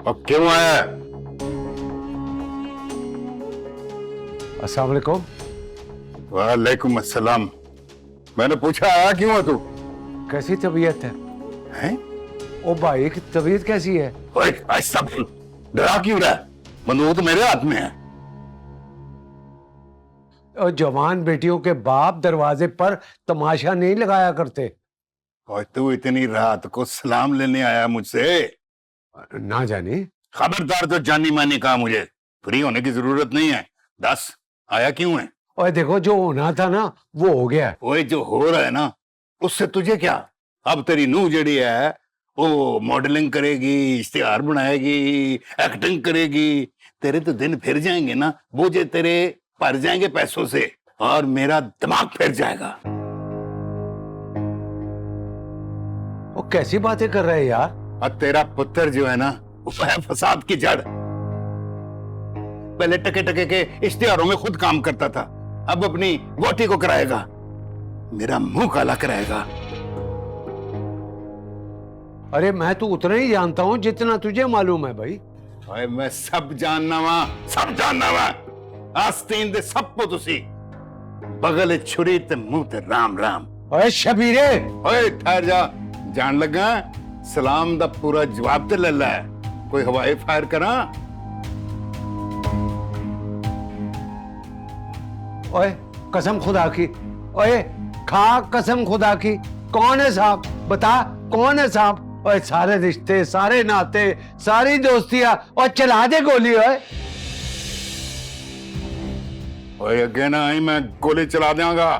अब क्यों आया? अस्सलाम वालेकुम। वालेकुम अस्सलाम। मैंने पूछा आया क्यों है तू? कैसी तबीयत है? हैं? ओ भाई की तबीयत कैसी है? ओए ऐसा बोल, डरा क्यों रहा है? बंदूक तो मेरे हाथ में है। और जवान बेटियों के बाप दरवाजे पर तमाशा नहीं लगाया करते। और तू इतनी रात को सलाम लेने आया मुझसे? ना जाने। खबरदार, तो जानी मानी कहा मुझे फ्री होने की जरूरत नहीं है। दस, आया क्यों है? और देखो जो होना था ना वो हो गया। ओए जो हो रहा है ना उससे तुझे क्या? अब तेरी नूह जड़ी है वो मॉडलिंग करेगी, इश्तिहार बनाएगी, एक्टिंग करेगी। तेरे तो दिन फिर जाएंगे ना, बोझे तेरे भर जाएंगे पैसों से और मेरा दिमाग फिर जाएगा। वो कैसी बातें कर रहे हैं यार? अब तेरा पुत्र जो है ना वो है फसाद की जड़। पहले टके टके के इश्तिहारों में खुद काम करता था, अब अपनी वोटी को कराएगा, मेरा मुंह काला कराएगा। अरे मैं तो उतना ही जानता हूँ जितना तुझे मालूम है भाई। ओए मैं सब जानना वा, सब जानना वा। आस्तीन दे सब को तुसी बगल छुरी ते मुंह ते राम राम। ओए शबीरे, ओए ठहर जा, जान लगा सलाम दा पूरा जवाब ते ले लै। कोई हवाई फायर करा? ओए कसम खुदा की, ओए खा कसम खुदा की। कौन है साहब? बता कौन है साहब? ओए सारे रिश्ते, सारे नाते, सारी दोस्तियां, और चला दे गोली। ओए ओए अगे ना आई मैं गोली चला देंगा।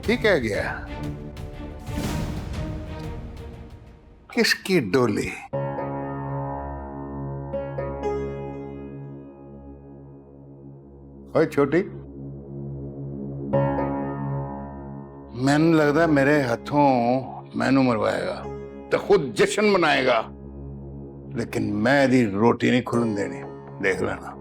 ठीक है गया। किसकी डोली? ओए छोटी, मैंने लगता मेरे हाथों मैनू मरवाएगा तो खुद जश्न मनाएगा, लेकिन मैं दी रोटी नहीं खुलन देनी, देख लेना।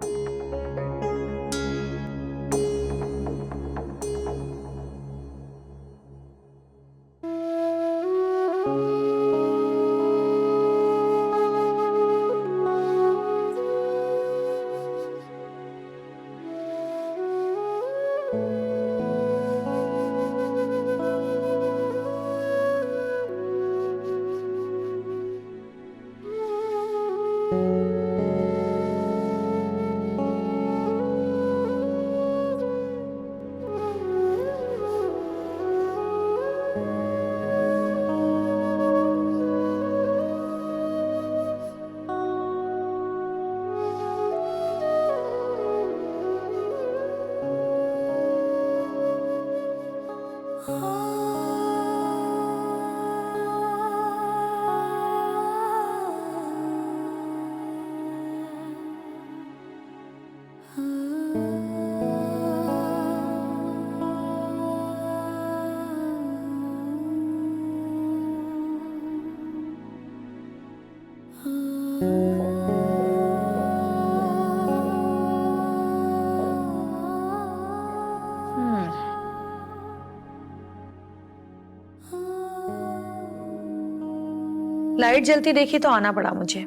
लाइट जलती देखी तो आना पड़ा मुझे।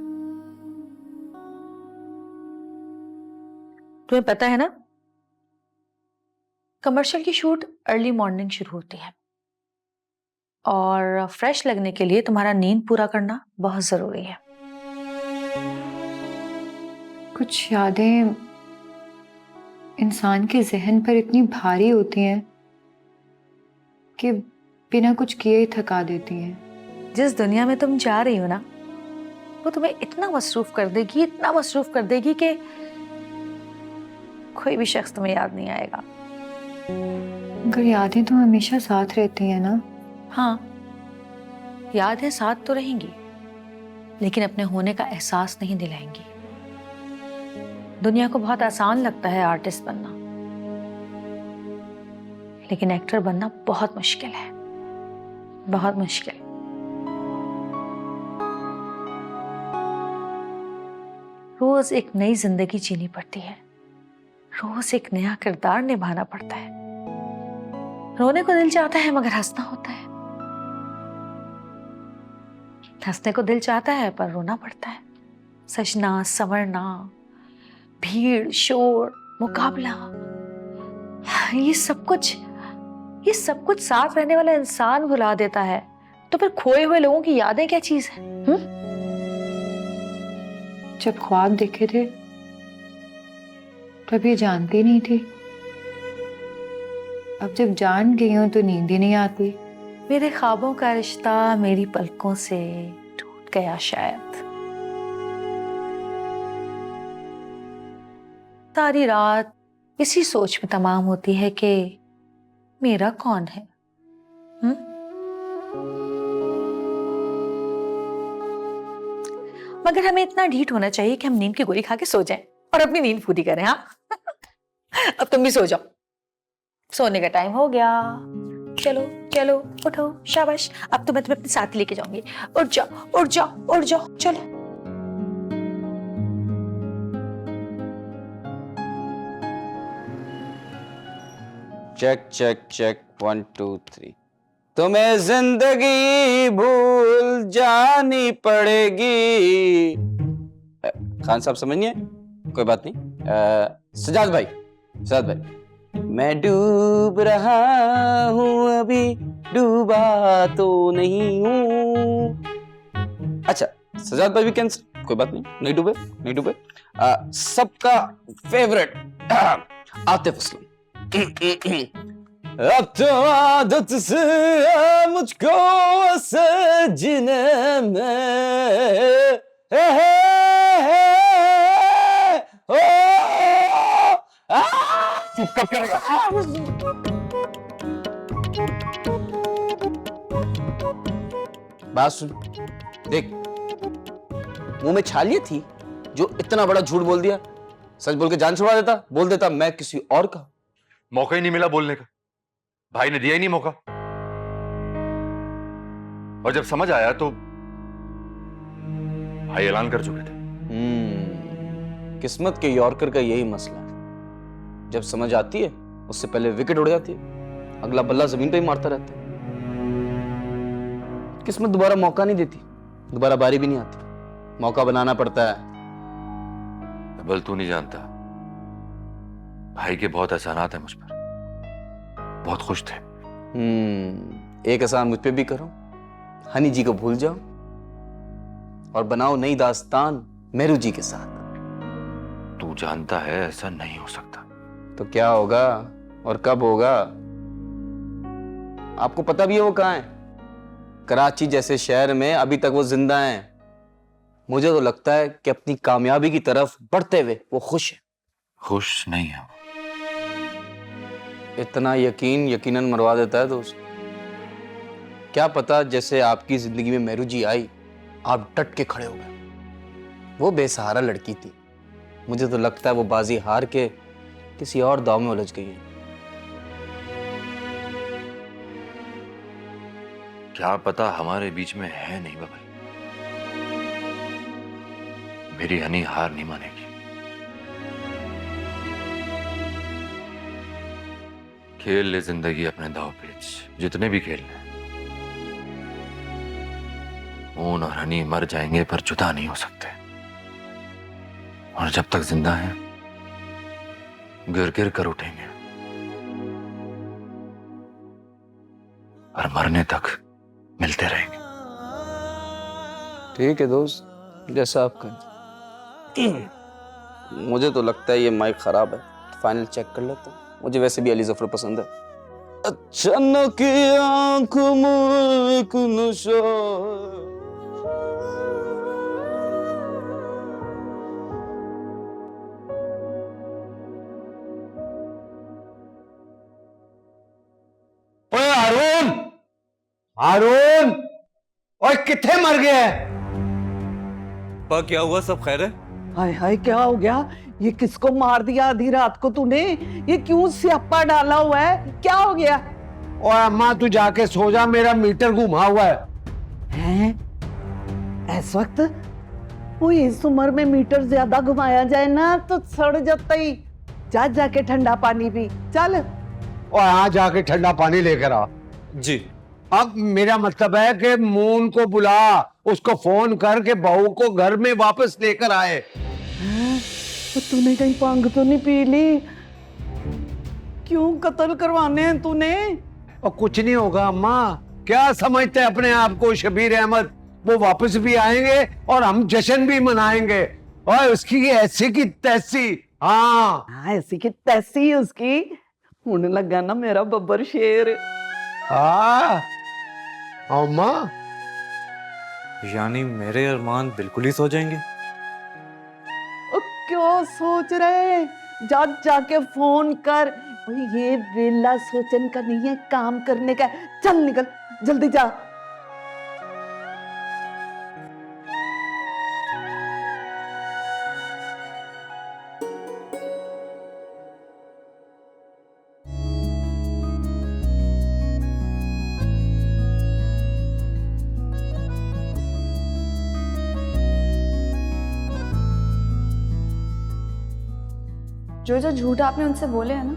तुम्हें पता है ना, कमर्शियल की शूट अर्ली मॉर्निंग शुरू होती है और फ्रेश लगने के लिए तुम्हारा नींद पूरा करना बहुत जरूरी है। कुछ यादें इंसान के जहन पर इतनी भारी होती हैं कि बिना कुछ किए ही थका देती हैं। जिस दुनिया में तुम जा रही हो ना, वो तुम्हें इतना मसरूफ कर देगी, इतना मसरूफ कर देगी कि कोई भी शख्स तुम्हें याद नहीं आएगा। मगर यादें तो हमेशा साथ रहती हैं ना। हाँ, यादें साथ तो रहेंगी, लेकिन अपने होने का एहसास नहीं दिलाएंगी। दुनिया को बहुत आसान लगता है आर्टिस्ट बनना, लेकिन एक्टर बनना बहुत मुश्किल है, बहुत मुश्किल। रोज एक नई जिंदगी जीनी पड़ती है, रोज एक नया किरदार निभाना पड़ता है। रोने को दिल चाहता है मगर हंसना होता है, हंसने को दिल चाहता है पर रोना पड़ता है। सजना, संवरना, भीड़, शोर, मुकाबला, ये सब कुछ साथ रहने वाला इंसान भुला देता है। तो फिर खोए हुए लोगों की यादें क्या चीज है? जब ख्वाब देखे थे तब ये जानती नहीं थी, अब जब जान गई हूं तो नींद ही नहीं आती। मेरे ख्वाबों का रिश्ता मेरी पलकों से टूट गया शायद। सारी रात इसी सोच में तमाम होती है कि मेरा कौन है। मगर हमें इतना ढीठ होना चाहिए कि हम नींद की गोली खा के सो जाएं और अपनी नींद पूरी करें। हाँ अब तुम भी सो जाओ, सोने का टाइम हो गया। चलो चलो उठो, शाबाश। अब तो मैं तुम्हें अपने साथ लेके जाऊंगी। उठ जाओ उठ जाओ उठ जाओ, चलो। Check check check 1 2 3। तुम्हें जिंदगी भूल जानी पड़ेगी। खान साहब समझ नहीं है, कोई बात नहीं। सजाद भाई, मैं डूब रहा हूँ अभी डूबा तो नहीं हूँ। अच्छा सजाद भाई भी कैंसिल, कोई बात नहीं डूबे। सबका फेवरेट आतिफ असलम। अब तो आदत से है मुझको सजने में। कब करेगा? बात सुन, देख मुंह में छालिए थी जो इतना बड़ा झूठ बोल दिया। सच बोल के जान छुड़ा देता, बोल देता मैं किसी और का। मौका ही नहीं मिला बोलने का, भाई ने दिया ही नहीं मौका। और जब समझ आया तो भाई ऐलान कर चुके थे। किस्मत के यॉर्कर का यही मसला है, जब समझ आती है उससे पहले विकेट उड़ जाती है, अगला बल्ला जमीन पे ही मारता रहता है। किस्मत दोबारा मौका नहीं देती, दोबारा बारी भी नहीं आती, मौका बनाना पड़ता है। बल तू नहीं जानता, भाई के बहुत एहसानात हैं मुझ पर, बहुत खुश थे। एक एहसान मुझ पे भी करो, हनी जी को भूल जाओ और बनाओ नई दास्तान मेरू जी के साथ। तू जानता है ऐसा नहीं हो सकता। तो क्या होगा और कब होगा आपको पता भी है? वो कहाँ है? कराची जैसे शहर में अभी तक वो जिंदा हैं। मुझे तो लगता है कि अपनी कामयाबी की तरफ बढ़ते हुए वो खुश है। खुश नहीं है वो। इतना यकीनन मरवा देता है दोस्त। क्या पता जैसे आपकी जिंदगी में मेरू जी आई आप डट के खड़े हो गए। वो बेसहारा लड़की थी, मुझे तो लगता है वो बाजी हार के किसी और दाव में उलझ गई है। क्या पता हमारे बीच में है नहीं बबल। मेरी हनी हार नहीं मानेगी। खेल ले जिंदगी अपने दाव पेच, जितने भी खेल ले। ऊन और हनी मर जाएंगे पर जुदा नहीं हो सकते, और जब तक जिंदा हैं गिर गिर कर उठेंगे, और मरने तक मिलते रहेंगे। ठीक है दोस्त, जैसा आप कहें। मुझे तो लगता है ये माइक खराब है, फाइनल चेक कर लेता हूँ। मुझे वैसे भी अली जफर पसंद है। अचानक आंखों में एक नशा। ओए हारून ओए किथे मर गया? पा क्या हुआ, सब खैर है? हाय हाय क्या हो गया? ये किसको मार दिया आधी रात को तूने? ये क्यों स्यापा डाला हुआ है? क्या हो गया? ओए अम्मा तू जाके सो जा, मेरा मीटर घुमा हुआ है। हैं? इस वक्त वो इस उम्र में मीटर ज्यादा घुमाया जाए ना तो सड़ जाता ही। जा जाके ठंडा पानी पी चल। और यहाँ जाके ठंडा पानी लेकर आ। जी। अब मेरा मतलब है कि मून को बुला, उसको फोन करके बहू को घर में वापस लेकर आए। तो तूने कहीं भंग तो नहीं पी ली? क्यों कत्ल करवाने हैं तूने? और कुछ नहीं होगा अम्मा, क्या समझते हैं अपने आप को शबीर अहमद? वो वापस भी आएंगे और हम जश्न भी मनाएंगे। और उसकी ऐसी की तैसी। हाँ हाँ, ऐसी की तैसी उसकी। होने लगा ना मेरा बब्बर शेर। हाँ अम्मा, यानी मेरे अरमान बिल्कुल ही सो जाएंगे? ओ, क्यों सोच रहे? जा जाके फोन कर। भाई ये वेला सोचन का नहीं है, काम करने का है। चल निकल जल्दी जा। जो जो झूठ आपने उनसे बोले हैं ना,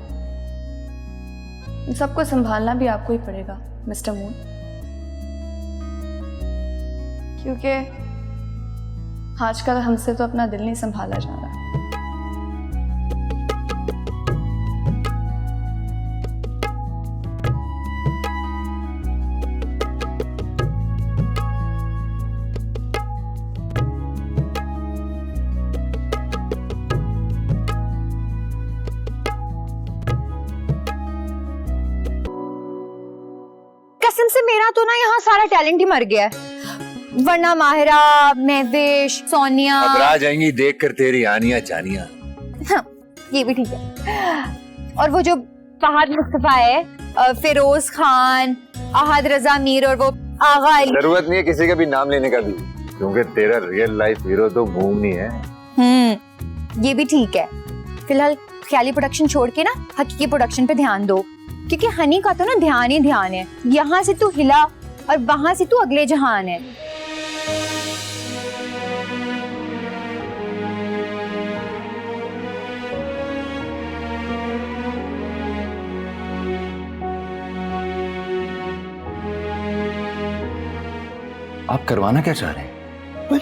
इन सबको संभालना भी आपको ही पड़ेगा मिस्टर मून, क्योंकि आजकल हमसे तो अपना दिल नहीं संभाला जा रहा। कसम से मेरा तो ना यहाँ सारा टैलेंट ही मर गया है, वरना माहिरा, महवेश, सोनिया घबरा जाएंगी देखकर तेरी आनिया जानिया। ये भी ठीक है। और वो जो फहद मुस्तफा है, फिरोज खान, अहद रजा मीर और वो आगा अली। जरूरत नहीं है किसी का भी नाम लेने का भी, क्योंकि तेरा रियल लाइफ हीरो तो मून ही है। ये भी ठीक है। फिलहाल ख्याली प्रोडक्शन छोड़ के ना हकीकी प्रोडक्शन पे ध्यान दो, क्योंकि हनी का तो ना ध्यान ही ध्यान है। यहाँ से तू हिला और वहां से तू अगले जहान है। आप करवाना क्या चाह रहे हैं?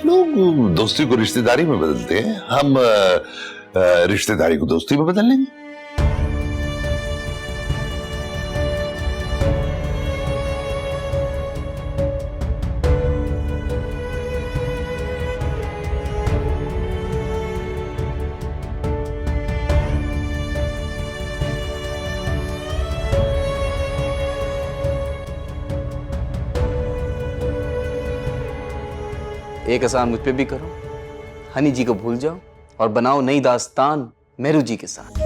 लोग दोस्ती को रिश्तेदारी में बदलते हैं, हम रिश्तेदारी को दोस्ती में बदल लेंगे। एक एहसान मुझ पे भी करो, हनी जी को भूल जाओ और बनाओ नई दास्तान मेरू जी के साथ।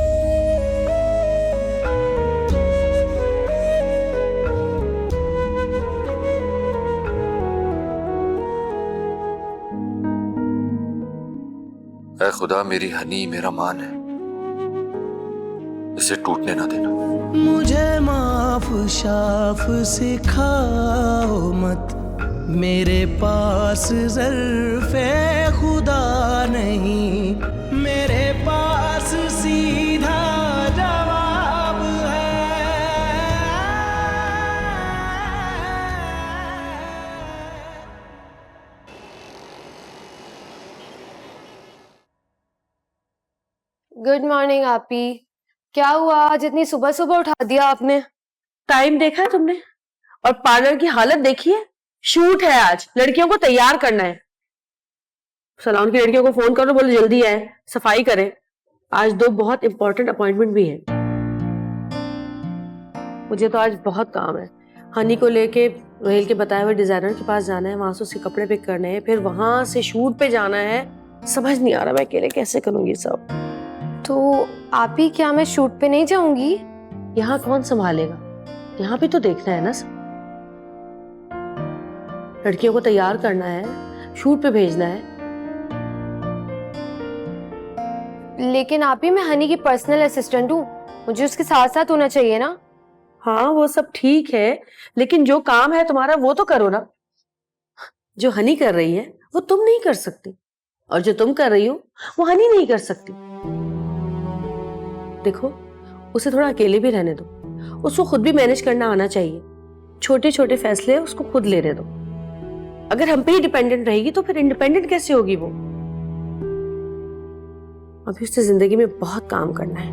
ऐ खुदा, मेरी हनी मेरा मान है, इसे टूटने ना देना। मुझे माफ शाफ सिखाओ मत, मेरे पास ज़र्फ़े खुदा नहीं, मेरे पास सीधा जवाब है। गुड मॉर्निंग आपी। क्या हुआ, आज इतनी सुबह सुबह उठा दिया आपने? टाइम देखा है तुमने? और पार्लर की हालत देखी है? शूट है आज, लड़कियों को तैयार करना है। सलोन की लड़कियों को फोन करो, बोलो जल्दी आए, सफाई करें। आज 2 बहुत इंपॉर्टेंट अपॉइंटमेंट भी है। मुझे तो आज बहुत काम है। हनी को लेके रोहेल के बताए हुए डिजाइनर के पास जाना है, वहां से उसके कपड़े पिक करने हैं, फिर वहां से शूट पे जाना है। समझ नहीं आ रहा मैं अकेले कैसे करूंगी सब। तो आप ही, क्या मैं शूट पे नहीं जाऊंगी? यहाँ कौन संभालेगा? यहाँ भी तो देखना है ना सब। लड़कियों को तैयार करना है, शूट पे भेजना है। लेकिन आप ही, मैं हनी की पर्सनल असिस्टेंट हूँ, मुझे उसके साथ साथ होना चाहिए ना। हाँ वो सब ठीक है, लेकिन जो काम है तुम्हारा वो तो करो ना। जो हनी कर रही है वो तुम नहीं कर सकती। और जो तुम कर रही हो वो हनी नहीं कर सकती। देखो, उसे थोड़ा अकेले भी रहने दो, उसको खुद भी मैनेज करना आना चाहिए। छोटे छोटे फैसले उसको खुद लेने दो। अगर हम पे ही डिपेंडेंट रहेगी तो फिर इंडिपेंडेंट कैसे होगी वो? अभी उससे जिंदगी में बहुत काम करना है।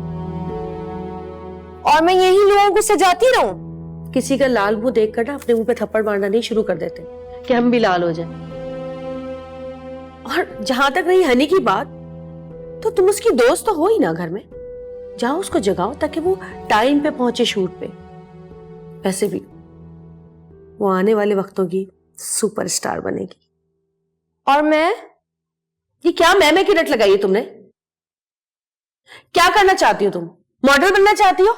और मैं यही लोगों को सजाती रहूं? किसी का लाल मुंह देखकर ना अपने मुंह पे थप्पड़ मारना नहीं शुरू कर देते कि हम भी लाल हो जाएं। और जहां तक रही हनी की बात, तो तुम उसकी दोस्त तो हो ही ना घर में। जाओ उसको जगाओ ताकि वो टाइम पे पहुंचे शूट पे। वैसे भी वो आने वाले वक्तों की सुपरस्टार बनेगी। और मैं? ये क्या मैं की रट लगाई है तुमने? क्या करना चाहती हो तुम? मॉडल बनना चाहती हो?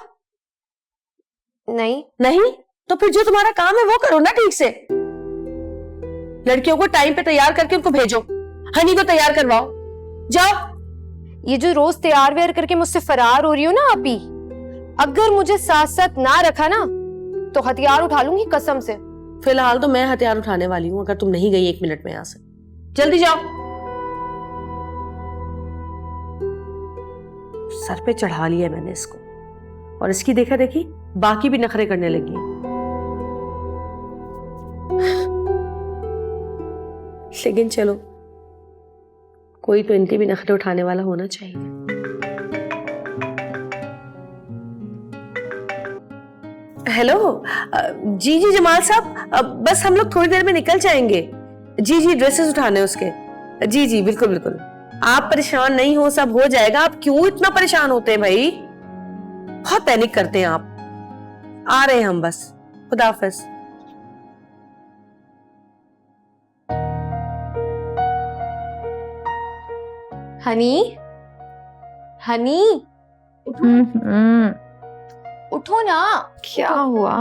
नहीं। नहीं तो फिर जो तुम्हारा काम है वो करो ना ठीक से। लड़कियों को टाइम पे तैयार करके उनको भेजो, हनी को तैयार करवाओ। जाओ। ये जो रोज तैयार वेयर करके मुझसे फरार हो रही हो ना आप ही, अगर मुझे साथ साथ ना रखा ना तो हथियार उठा लूंगी कसम से। फिलहाल तो मैं हथियार उठाने वाली हूं, अगर तुम नहीं गई 1 मिनट में यहां से। जल्दी जाओ। सर पे चढ़ा लिया मैंने इसको, और इसकी देखा देखी बाकी भी नखरे करने लगी है। लेकिन चलो, कोई तो इनके भी नखरे उठाने वाला होना चाहिए। हेलो, जी जी जमाल साहब, बस हम लोग थोड़ी देर में निकल जाएंगे। जी जी ड्रेसेस उठाने उसके। जी जी बिल्कुल बिल्कुल, आप परेशान नहीं हो, सब हो जाएगा। आप क्यों इतना परेशान होते हैं भाई? बहुत पैनिक करते हैं आप। आ रहे हैं हम बस। खुदा हाफिज। हनी, हनी, उठो ना। क्या हुआ?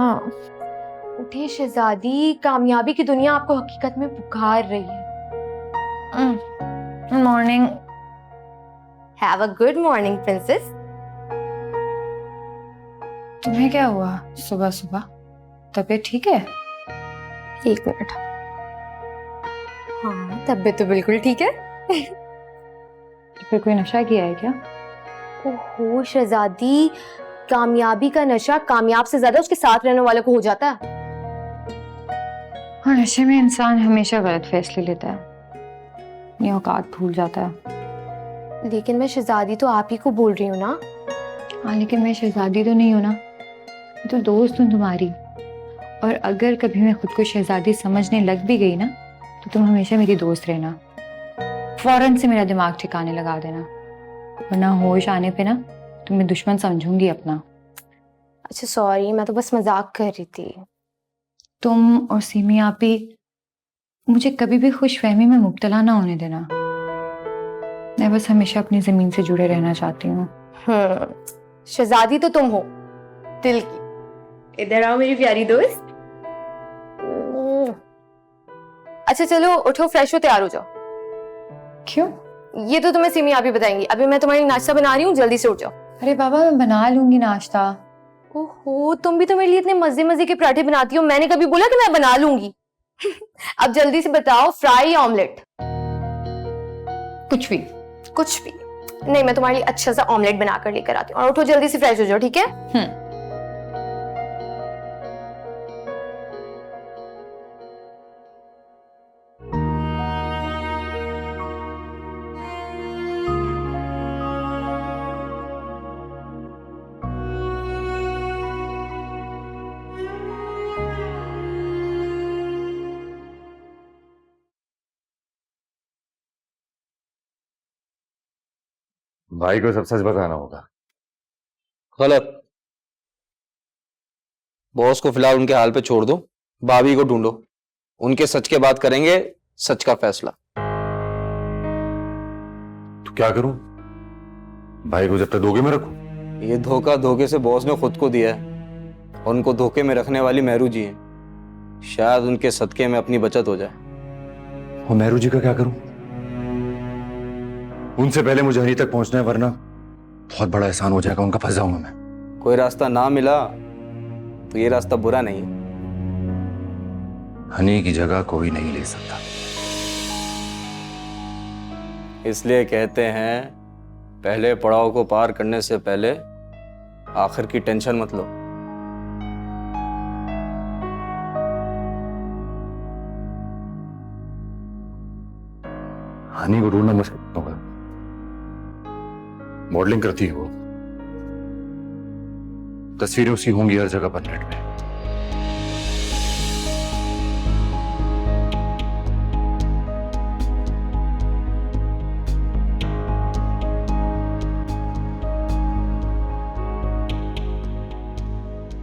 उठे शहजादी, कामयाबी की दुनिया आपको हकीकत में पुकार रही है। Morning. Have a good morning princess. तुम्हें क्या हुआ सुबह सुबह? तबीयत ठीक है? 1 मिनट। हाँ, तबीयत तो बिल्कुल ठीक है। फिर कोई नशा किया है क्या? ओहो शहजादी, कामयाबी का नशा कामयाब से ज्यादा उसके साथ रहने वाले को हो जाता है। और नशे में इंसान हमेशा गलत फैसले लेता है, ये औकात भूल जाता है। लेकिन मैं शहजादी तो आप ही को बोल रही हूँ ना। हाँ, लेकिन मैं शहजादी तो नहीं हूँ ना, मैं तो दोस्त हूँ तुम्हारी। और अगर कभी मैं खुद को शहजादी समझने लग भी गई ना, तो तुम हमेशा मेरी दोस्त रहना। फौरन से मेरा दिमाग ठिकाने लगा देना, वरना होश आने पे ना तुम्हें दुश्मन समझूंगी अपना। अच्छा सॉरी, मैं तो बस मजाक कर रही थी। तुम और सीमी आपी मुझे कभी भी खुशफहमी में मुब्तला ना होने देना। मैं बस हमेशा अपनी जमीन से जुड़े रहना चाहती हूँ। शहजादी तो तुम हो दिल की। इधर आओ मेरी प्यारी दोस्त। अच्छा चलो उठो, फ्रेश हो, तैयार हो जाओ। क्यों? ये तो तुम्हें सिमी आप ही बताएंगी। अभी मैं तुम्हारी नाश्ता बना रही हूँ, जल्दी से उठ जाओ। अरे बाबा, मैं बना लूंगी नाश्ता। ओहो, तुम भी तो मेरे लिए इतने मजे मजे के पराठे बनाती हो, मैंने कभी बोला कि मैं बना लूंगी? अब जल्दी से बताओ, फ्राई या ऑमलेट? कुछ भी। कुछ भी नहीं, मैं तुम्हारे लिए अच्छा सा ऑमलेट बनाकर लेकर आती हूँ। और उठो, जल्दी से फ्रेश हो जाओ, ठीक है? भाई को सब सच बताना होगा। गलत। बॉस को फिलहाल उनके हाल पे छोड़ दो, भाभी को ढूंढो, उनके सच के बाद करेंगे सच का फैसला। तो क्या करूं? भाई को जब तक धोखे में रखूं? ये धोखा धोखे से बॉस ने खुद को दिया है, और उनको धोखे में रखने वाली मेहरू जी हैं। शायद उनके सदके में अपनी बचत हो जाए। और मेहरू जी का क्या करूं? उनसे पहले मुझे हनी तक पहुंचना है, वरना बहुत बड़ा एहसान हो जाएगा उनका, फंस जाऊंगा मैं। कोई रास्ता ना मिला तो ये रास्ता बुरा नहीं है। हनी की जगह कोई नहीं ले सकता। इसलिए कहते हैं पहले पड़ाव को पार करने से पहले आखिर की टेंशन मत लो। हानि को ढूंढना मुश्किल होगा। मॉडलिंग करती है वो, तस्वीरें उसकी होंगी हर जगह पर नेट में।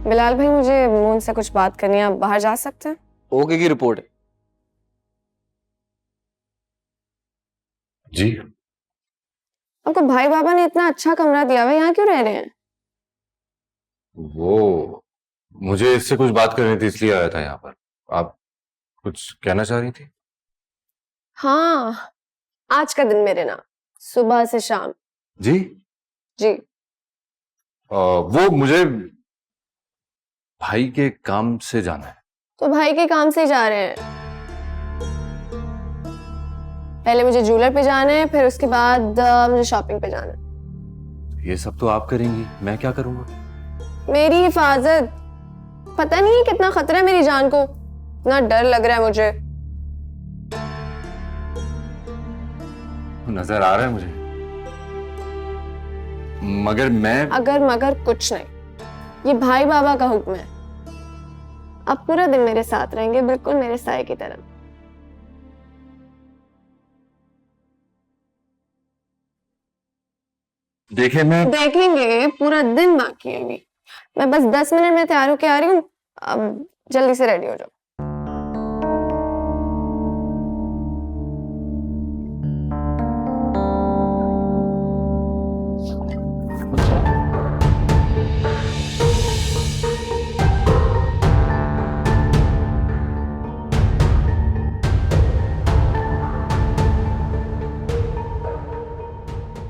बिलाल भाई, मुझे मोहन से कुछ बात करनी है, आप बाहर जा सकते हैं? ओके की रिपोर्ट है। जी, आपको भाई बाबा ने इतना अच्छा कमरा दिया हुआ है, यहाँ क्यों रह रहे हैं? वो मुझे इससे कुछ बात करनी थी इसलिए आया था यहाँ पर। आप कुछ कहना चाह रही थी? हाँ, आज का दिन मेरे नाम, सुबह से शाम। जी जी। वो मुझे भाई के काम से जाना है। तो भाई के काम से ही जा रहे हैं? पहले मुझे ज्वेलर पे जाना है, फिर उसके बाद मुझे शॉपिंग पे जाना है। ये सब तो आप करेंगी, मैं क्या करूंगा? मेरी हिफाजत, पता नहीं है कितना खतरा है मेरी जान को, इतना डर लग रहा है मुझे। नजर आ रहा है मुझे, मगर मैं अगर मगर कुछ नहीं, ये भाई बाबा का हुक्म है। अब पूरा दिन मेरे साथ रहेंगे, बिल्कुल मेरे साए की तरह। देखे मैं देखेंगे, पूरा दिन बाकी है अभी। मैं बस 10 मिनट में तैयार होके आ रही हूँ, अब जल्दी से रेडी हो जाओ।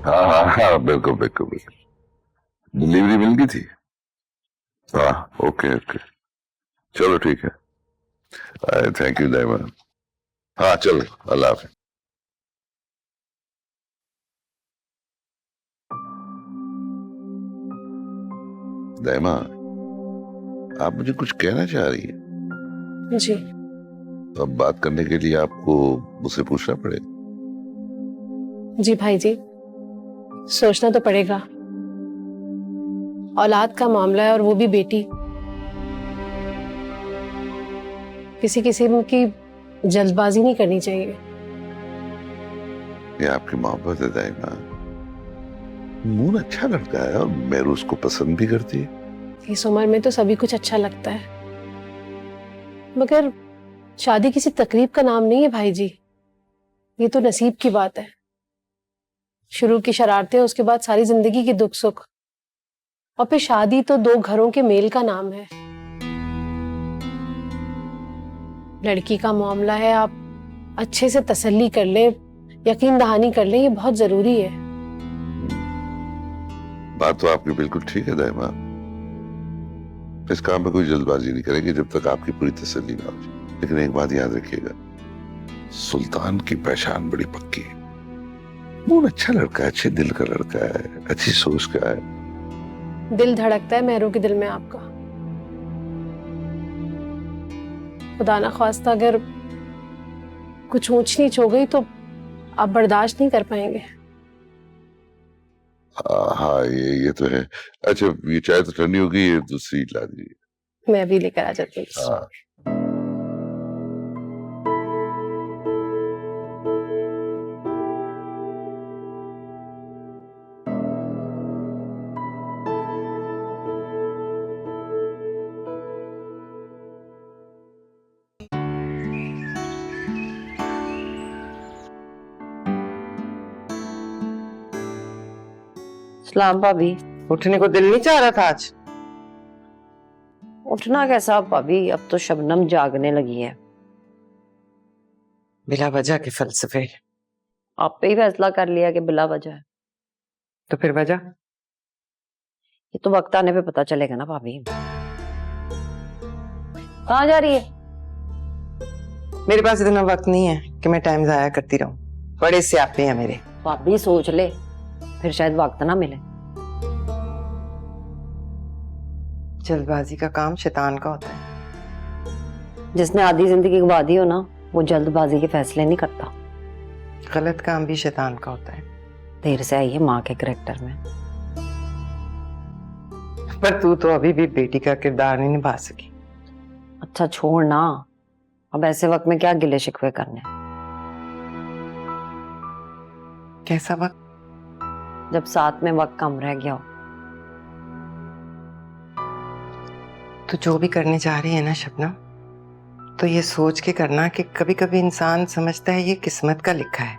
हाँ हाँ हाँ, बिल्कुल बिल्कुल बिल्कुल। डिलीवरी मिल गई थी? हाँ, ओके ओके, चलो ठीक है। थैंक यू दाइमा। हाँ चलो, अल्लाह हाफिज। दाइमा, आप मुझे कुछ कहना चाह रही है? जी। तो अब बात करने के लिए आपको मुझसे पूछना पड़ेगा। जी भाई जी, सोचना तो पड़ेगा। औलाद का मामला है और वो भी बेटी। किसी किस्म की जल्दबाजी नहीं करनी चाहिए। ये आपकी मोहब्बत है दाइमा। मून अच्छा लड़का है और मेरू उसको पसंद भी करती है। इस उम्र में तो सभी कुछ अच्छा लगता है, मगर शादी किसी तकरीब का नाम नहीं है भाई जी। ये तो नसीब की बात है। शुरू की शरारतें, उसके बाद सारी जिंदगी की दुख सुख, और फिर शादी तो दो घरों के मेल का नाम है। लड़की का मामला है, आप अच्छे से तसल्ली कर ले, यकीन दहानी कर ले, ये बहुत जरूरी है। बात तो आपकी बिल्कुल ठीक है दाइमा। इस काम में कोई जल्दबाजी नहीं करेंगे जब तक आपकी पूरी तसल्ली ना हो जाए। लेकिन एक बात याद रखिएगा, सुल्तान की पहचान बड़ी पक्की है। मून अच्छा लड़का है, अच्छे दिल का लड़का है, अच्छी सोच का है। दिल धड़कता है मेहरू के दिल में आपका। खुदा ना ख्वास्ता अगर कुछ ऊंच नीच हो गई तो आप बर्दाश्त नहीं कर पाएंगे। हाँ ये तो है। अच्छा, ये चाय तो ठंडी होगी, ये दूसरी ला दीजिए। मैं अभी लेकर आ जाती हूँ। हाँ। सलाम भाभी। उठने को दिल नहीं चाह रहा था आज? उठना कैसा भाभी, अब तो शबनम जागने लगी है। बिला वजह के फलसफे। आप पे ही फैसला कर लिया कि बिला वजह है, तो फिर वजह? ये तो वक्त आने पे पता चलेगा ना भाभी। कहाँ जा रही है? मेरे पास इतना वक्त नहीं है कि मैं टाइम जाया करती रहूं। बड़े स्यापे हैं मेरे। भाभी सोच ले, फिर शायद वक्त ना मिले। जल्दबाजी का काम शैतान का होता है। जिसने आधी जिंदगी गवा दी हो ना, वो जल्दबाजी के फैसले नहीं करता। गलत काम भी शैतान का होता है। देर से आई है माँ के करैक्टर में। पर तू तो अभी भी बेटी का किरदार नहीं निभा सकी। अच्छा छोड़ ना, अब ऐसे वक्त में क्या गिले शिकवे करने। कैसा वक्त? जब साथ में वक्त कम रह गया हो। तो जो भी करने जा रही है ना शबनम, तो ये सोच के करना कि कभी कभी इंसान समझता है ये किस्मत का लिखा है,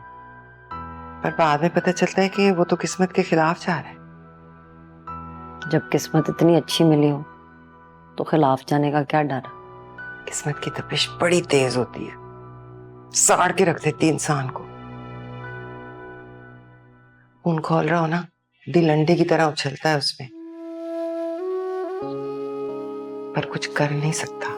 पर बाद में पता चलता है कि वो तो किस्मत के खिलाफ जा रहा है। जब किस्मत इतनी अच्छी मिली हो तो खिलाफ जाने का क्या डर। किस्मत की तपिश बड़ी तेज होती है, साड़ के रख देती है इंसान को। खून खोल रहा हो ना, दिल अंडे की तरह उछलता है उसमें, पर कुछ कर नहीं सकता।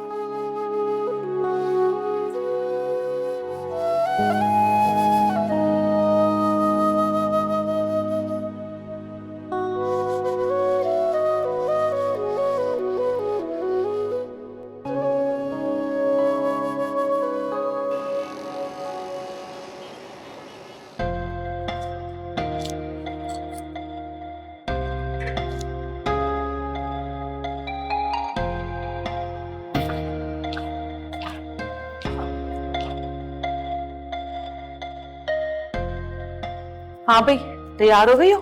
हाँ भाई, तैयार हो गई हो?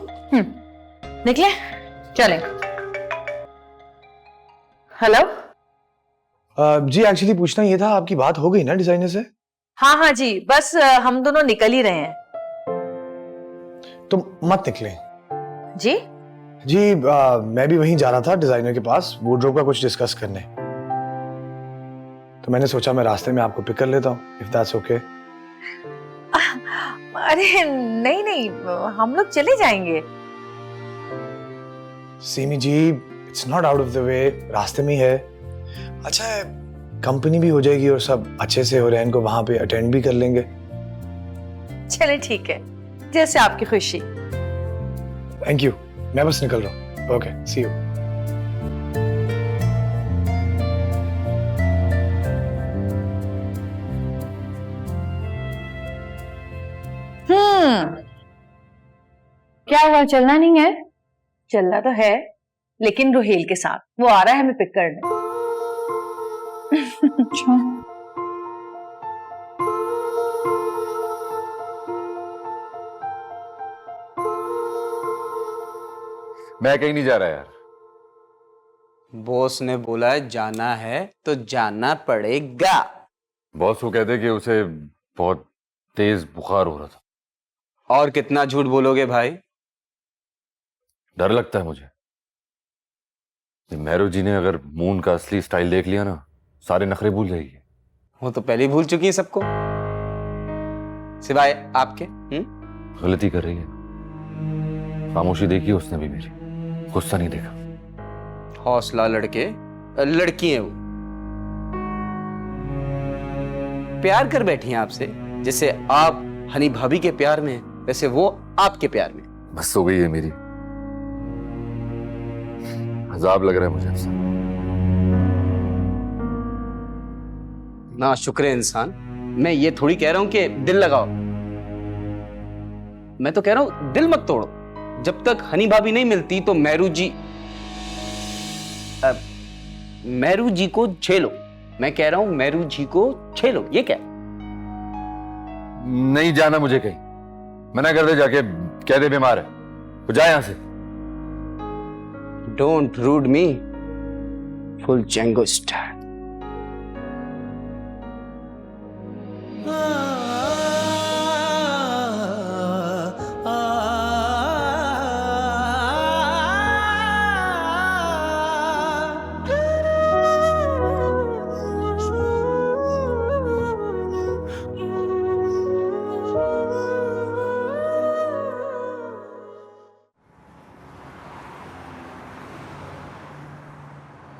निकले? चले। हेलो। जी एक्चुअली पूछना ये था, आपकी बात हो गई ना डिजाइनर से? हाँ हाँ जी, बस हम दोनों निकल ही रहे हैं। तो मत निकले जी। जी मैं भी वहीं जा रहा था डिजाइनर के पास, वार्डरोब का कुछ डिस्कस करने। तो मैंने सोचा मैं रास्ते में आपको पिक कर लेता हूँ, इफ दैट्स ओके। अरे नहीं नहीं, हम लोग चले जाएंगे। Seemi ji, it's not out of the way, रास्ते में ही है। अच्छा है, कंपनी भी हो जाएगी और सब अच्छे से हो रहे हैं, इनको वहां पे अटेंड भी कर लेंगे। चले ठीक है, जैसे आपकी खुशी। थैंक यू, मैं बस निकल रहा हूँ। Okay, see you. क्या हुआ, चलना नहीं है? चलना तो है, लेकिन रोहेल के साथ। वो आ रहा है हमें पिक करने। अच्छा। मैं कहीं नहीं जा रहा यार। बॉस ने बोला है जाना है तो जाना पड़ेगा। बॉस को कहते कि उसे बहुत तेज बुखार हो रहा था। और कितना झूठ बोलोगे भाई? डर लगता है मुझे। मेहरू जी ने अगर मून का असली स्टाइल देख लिया ना, सारे नखरे भूल जाएगी। वो तो पहले ही भूल चुकी है सबको, सिवाय आपके। गलती कर रही है। खामोशी देखी उसने भी मेरी, गुस्सा नहीं देखा। हौसला लड़के, लड़की है वो। प्यार कर बैठी हैं आपसे, जैसे आप हनी भाभी के प्यार में, वैसे वो आपके प्यार में। बस हो गई है मेरी। अजाब लग रहा है मुझे आपसे। ना शुक्र है इंसान। मैं ये थोड़ी कह रहा हूं कि दिल लगाओ, मैं तो कह रहा हूं दिल मत तोड़ो। जब तक हनी भाभी नहीं मिलती तो मेहरू जी को झेलो। मैं कह रहा हूं मेहरू जी को झेलो। ये क्या? नहीं जाना मुझे कहीं। मना कर दे, जाके कह दे बीमार है, वो जाए यहां से। Don't rude me, full Django style.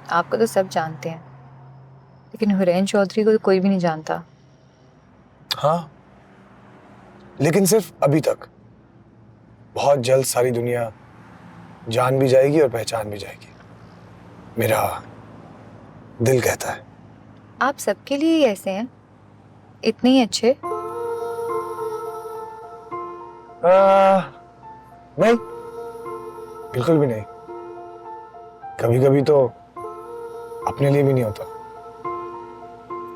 आपको तो सब जानते हैं, लेकिन हुरैन चौधरी को तो कोई भी नहीं जानता। हाँ, लेकिन सिर्फ अभी तक। बहुत जल्द सारी दुनिया जान भी जाएगी और पहचान भी जाएगी, मेरा दिल कहता है। आप सबके लिए ही ऐसे हैं, इतने ही अच्छे? नहीं, बिल्कुल भी नहीं। कभी कभी तो अपने लिए भी नहीं होता।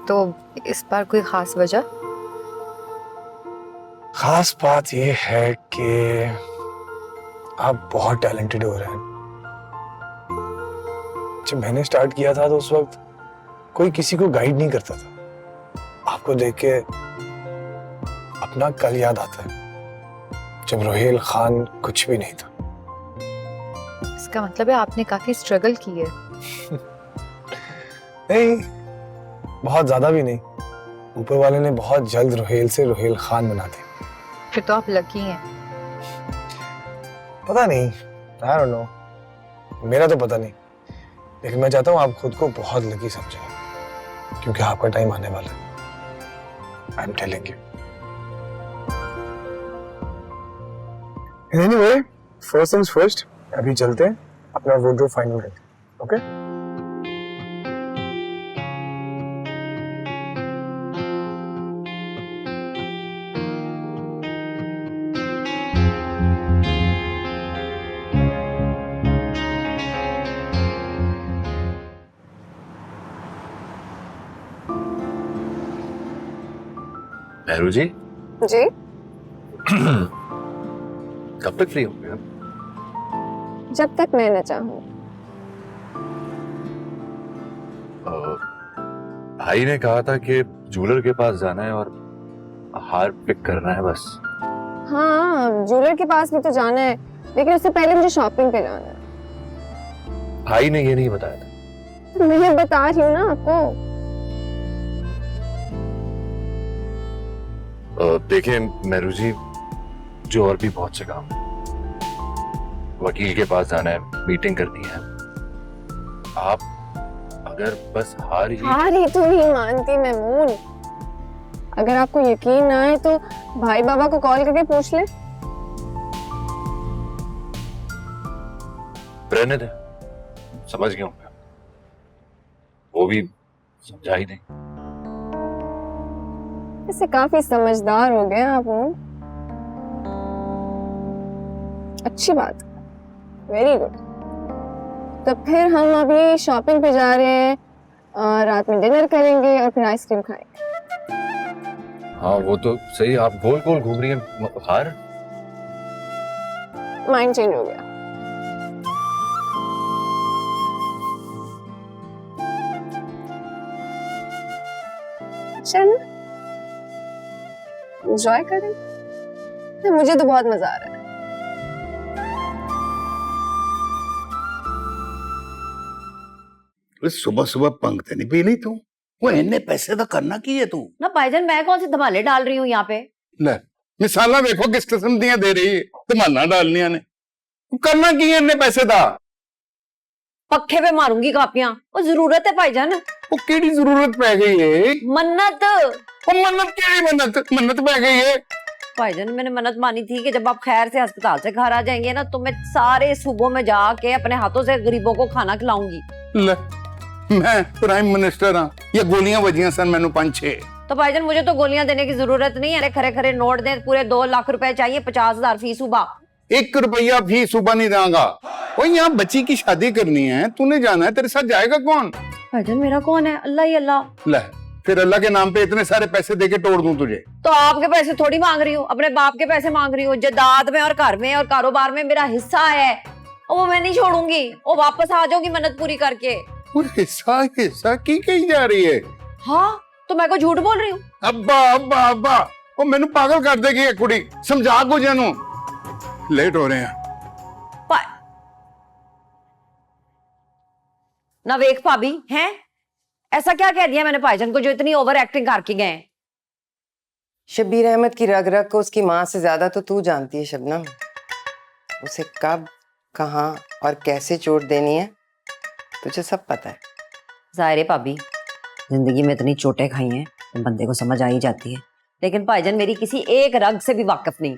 तो इस बार कोई खास वजह? खास बात यह है कि आप बहुत टैलेंटेड हो रहे हैं। जब मैंने स्टार्ट किया था तो उस वक्त कोई किसी को गाइड नहीं करता था। आपको देख के अपना कल याद आता है, जब रोहेल खान कुछ भी नहीं था। इसका मतलब है आपने काफी स्ट्रगल की है। नहीं, बहुत ज्यादा भी नहीं। ऊपर वाले ने बहुत जल्द रोहेल से रोहेल खान बना दिया। फिर तो आप लकी हैं। पता नहीं, I don't know, मेरा तो पता नहीं, लेकिन मैं चाहता हूँ आप खुद को बहुत लकी समझें, क्योंकि आपका टाइम आने वाला है। I am telling you. Anyway, first things first, अभी चलते हैं अपना वार्डरोब फाइनल करते हैं, ओके? मेहरू जी, जी कब तक फ्री होंगे आप? जब तक मैं न चाहूं। भाई ने कहा था कि ज्वेलर के पास जाना है और हार पिक करना है बस। हाँ, ज्वेलर के पास भी तो जाना है, लेकिन उससे पहले मुझे शॉपिंग पे जाना है। भाई ने ये नहीं बताया था। मैं बता रही हूँ ना आपको। देखिए मेहरू जी, जो और भी बहुत से काम, वकील के पास जाना है, मीटिंग करनी है। आप अगर बस हार ही तो नहीं मानती मैमून। अगर आपको यकीन ना आए तो भाई बाबा को कॉल करके पूछ ले। रहने दे, समझ गया हूँ मैं। वो भी समझा ही नहीं। इससे काफी समझदार हो गए आप। अच्छी बात, वेरी गुड। तो फिर हम अभी शॉपिंग पे जा रहे हैं, रात में डिनर करेंगे और फिर आइसक्रीम खाएंगे। हाँ वो तो सही, आप गोल गोल घूम रही हैं। हार माइंड चेंज हो गया। चल एंजॉय करें। मुझे तो बहुत मजा आ रहा है। सुबह सुबह पंख नहीं पी ली तू? वो इन्ने पैसे तो करना की है तू? ना भाईजान, मैं कौन से धमाले डाल रही हूँ यहाँ पे? ले मिसाला देखो किस किस्म दियां दे रही है। धमाना डालनिया ने करना की है इन्ने पैसे दा? पक्खे पे मारूंगी कापियां। वो जरूरत है भाईजान। वो केड़ी जरूरत पै गई है? मन्नत। वो मन्नत केड़ी मन्नत? मन्नत पै गई है भाईजान। मैंने मन्नत मानी थी कि जब आप खैर से अस्पताल से घर आ जाएंगे ना, तो मैं सारे सूबों में जाके अपने हाथों से गरीबों को खाना खिलाऊंगी। ले मैं प्राइम मिनिस्टर हाँ, या गोलियां वजियां सन मैनू 5-6? तो भाईजान मुझे तो गोलियां देने की जरूरत नहीं है। खरे खरे नोट दे, पूरे 2 लाख रुपए चाहिए, 50,000 फीस सूबा। 1 रुपया फीस सुबह नहीं दूंगा। और यहाँ बच्ची की शादी करनी है, तूने जाना है, तेरे साथ जाएगा कौन? भाईजान मेरा कौन है? अल्लाह ही अल्लाह। ले फिर अल्लाह के नाम पे इतने सारे पैसे देके तोड़ दूं तुझे? तो आपके पैसे थोड़ी मांग रही हूँ, अपने बाप के पैसे मांग रही हूँ। जायदाद में और घर में और कारोबार में मेरा हिस्सा है, वो मैं नहीं छोड़ूंगी। वो वापस आ जाऊंगी मन्नत पूरी करके। हिस्सा की कही जा रही है? हाँ तो मैं को झूठ बोल रही हूँ? अब्बा अब्बा अब्बा, वो मैनू पागल कर देगी ये कुड़ी। समझा को जानू, लेट हो रहे हैं। ना वेख भाभी हैं, ऐसा क्या कह दिया मैंने भाईजान को जो इतनी ओवर एक्टिंग करके गए? शब्बीर अहमद की रग रग को उसकी माँ से ज्यादा तो तू जानती है शबनम। उसे कब, कहाँ और कैसे चोट देनी है तुझे सब पता है। जाहिर है भाभी, जिंदगी में इतनी चोटें खाई हैं तो बंदे को समझ आ ही जाती है। लेकिन भाईजान मेरी किसी एक रग से भी वाकिफ नहीं।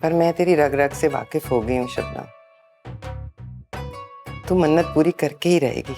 पर मैं तेरी रग रग से वाकिफ हो गई हूँ शबनम। तू मन्नत पूरी करके ही रहेगी।